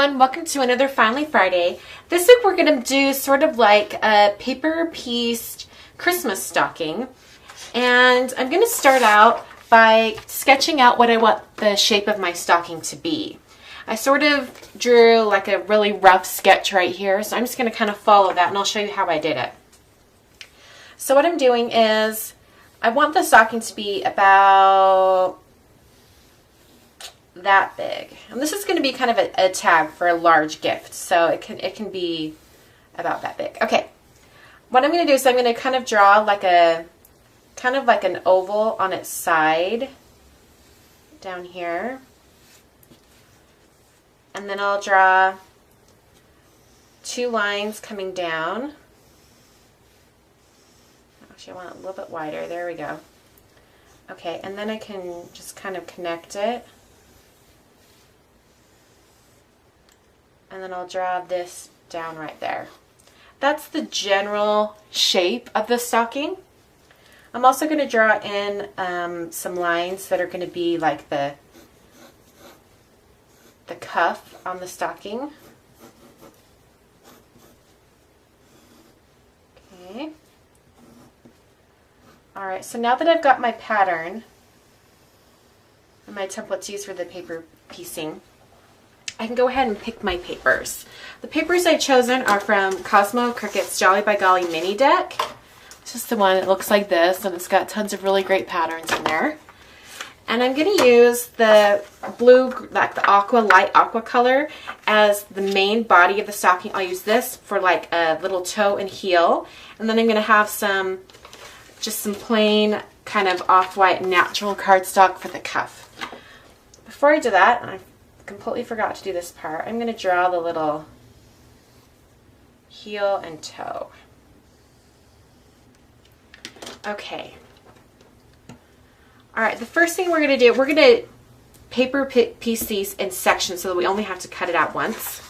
everyone, welcome to another Finally Friday. This week we're going to do sort of like a paper pieced Christmas stocking. And I'm going to start out by sketching out what I want the shape of my stocking to be. I sort of drew like a really rough sketch right here, so I'm just going to kind of follow that and I'll show you how I did it. So what I'm doing is I want the stocking to be about that big, and this is going to be kind of a tag for a large gift, so it can be about that big. Okay, what I'm going to do is I'm going to kind of draw like an oval on its side down here, and then I'll draw two lines coming down. Actually, I want it a little bit wider. There we go. Okay, and then I can just kind of connect it. And then I'll draw this down right there. That's the general shape of the stocking. I'm also going to draw in some lines that are going to be like the cuff on the stocking. Okay. Alright, so now that I've got my pattern and my templates used for the paper piecing, I can go ahead and pick my papers. The papers I've chosen are from Cosmo Cricut's Jolly by Golly mini deck. It's just the one that looks like this, and it's got tons of really great patterns in there. And I'm going to use the blue, like the light aqua color as the main body of the stocking. I'll use this for like a little toe and heel. And then I'm going to have just some plain kind of off-white natural cardstock for the cuff. Before I do that, I completely forgot to do this part. I'm going to draw the little heel and toe. Okay. Alright, the first thing we're going to do, we're going to paper piece these in sections so that we only have to cut it out once.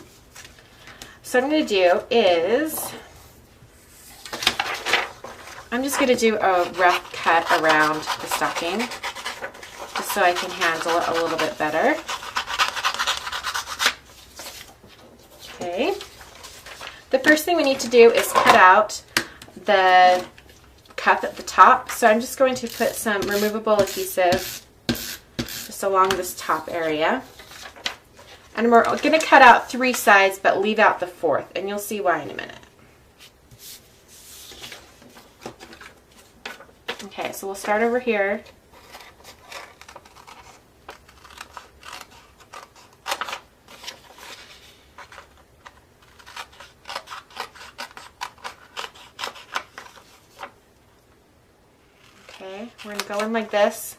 So what I'm going to do is, I'm just going to do a rough cut around the stocking just so I can handle it a little bit better. Okay. The first thing we need to do is cut out the cuff at the top. So I'm just going to put some removable adhesive just along this top area. And we're going to cut out 3 sides but leave out the 4th, and you'll see why in a minute. Okay, so we'll start over here. Okay, we're going to go in like this.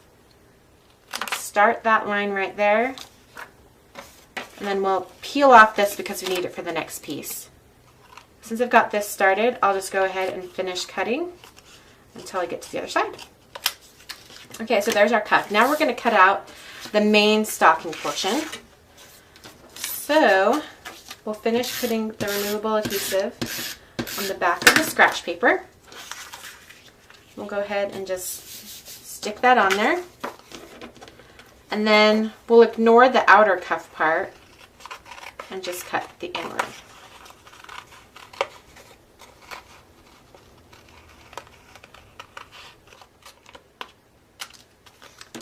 Start that line right there. And then we'll peel off this because we need it for the next piece. Since I've got this started, I'll just go ahead and finish cutting until I get to the other side. Okay, so there's our cuff. Now we're going to cut out the main stocking portion. So we'll finish putting the removable adhesive on the back of the scratch paper. We'll go ahead and just stick that on there. And then we'll ignore the outer cuff part and just cut the inward.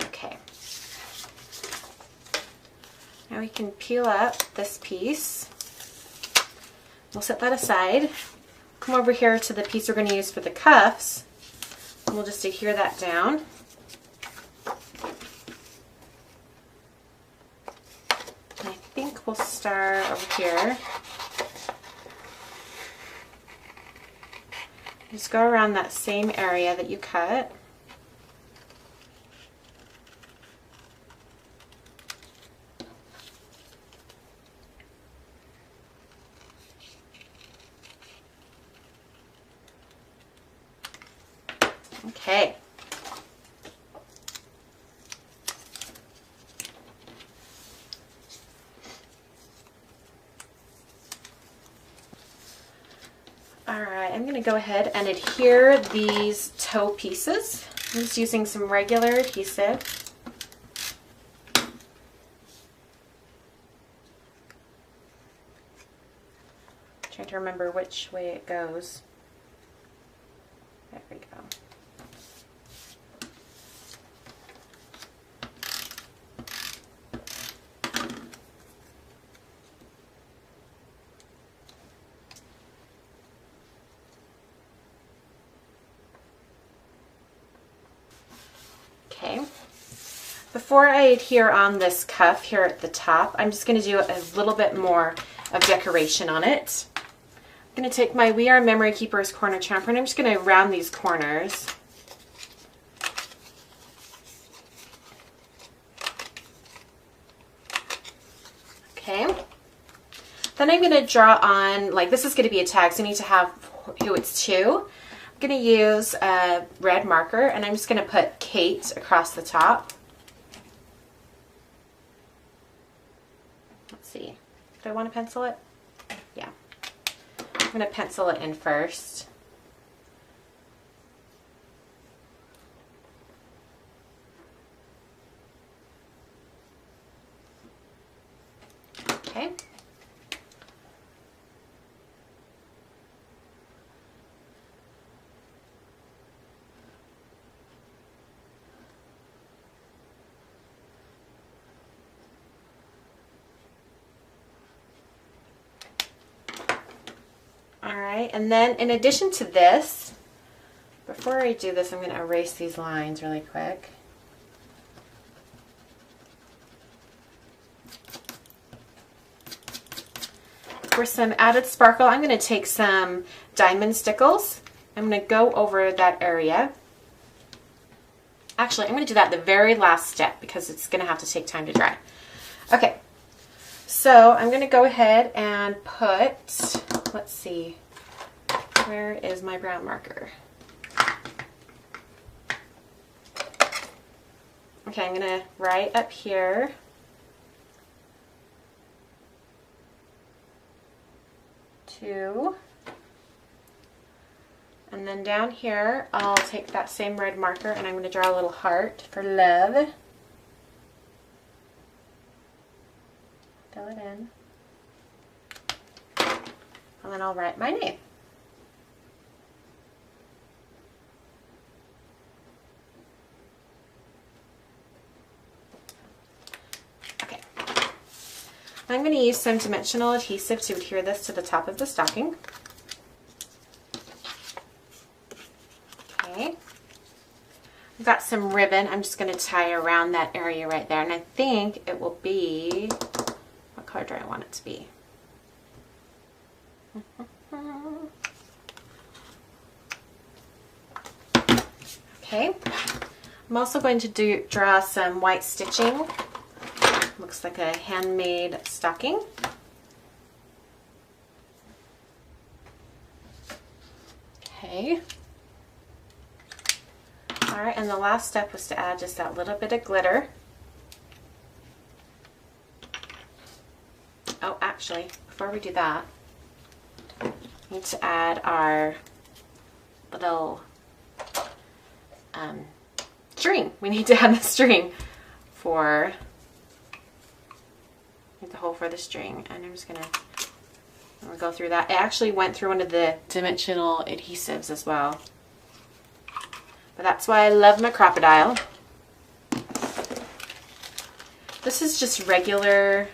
Okay. Now we can peel up this piece. We'll set that aside. Come over here to the piece we're going to use for the cuffs. And we'll just adhere that down. And I think we'll start over here. Just go around that same area that you cut. Okay. Alright, I'm going to go ahead and adhere these toe pieces. I'm just using some regular adhesive. to remember which way it goes. There we go. Okay. Before I adhere on this cuff here at the top, I'm just going to do a little bit more of decoration on it. I'm going to take my We Are Memory Keepers corner chamfer and I'm just going to round these corners. Okay. Then I'm going to draw on, like this is going to be a tag, so I need to have who it's to. I'm going to use a red marker and I'm just going to put Kate across the top. Let's see. Do I want to pencil it? Yeah. I'm going to pencil it in first. Okay. Alright, and then in addition to this, before I do this, I'm going to erase these lines really quick. For some added sparkle, I'm going to take some diamond stickles. I'm going to go over that area. Actually, I'm going to do that the very last step because it's going to have to take time to dry. Okay, so I'm going to go ahead and put, let's see, where is my brown marker? Okay, I'm going to write up here. Two. And then down here, I'll take that same red marker and I'm going to draw a little heart for love. Fill it in. And then I'll write my name. Okay. I'm going to use some dimensional adhesive to adhere this to the top of the stocking. Okay. I've got some ribbon. I'm just going to tie around that area right there. And I think it will be, what color do I want it to be? Okay. I'm also going to draw some white stitching. Looks like a handmade stocking. Okay. Alright, and the last step was to add just that little bit of glitter. Oh, actually, before we do that, we need to add our little string. We need to add the string for the hole for the string, and I'm just gonna go through that. It actually went through one of the dimensional adhesives as well, but that's why I love my crocodile. This is just regular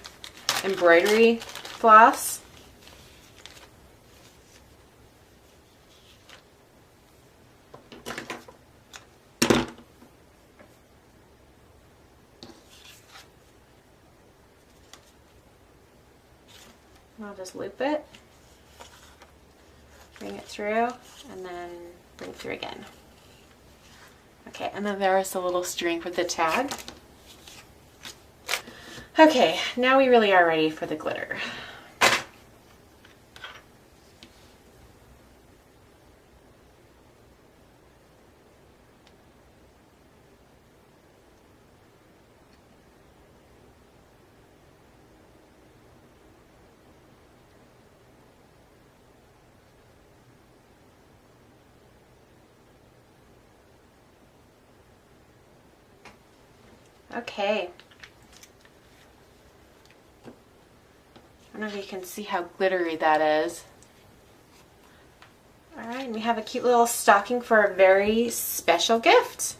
embroidery floss. I'll just loop it, bring it through, and then bring it through again. Okay, and then there's a little string for the tag. Okay, now we really are ready for the glitter. Okay. I don't know if you can see how glittery that is. All right, and we have a cute little stocking for a very special gift.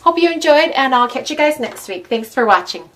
Hope you enjoyed, and I'll catch you guys next week. Thanks for watching.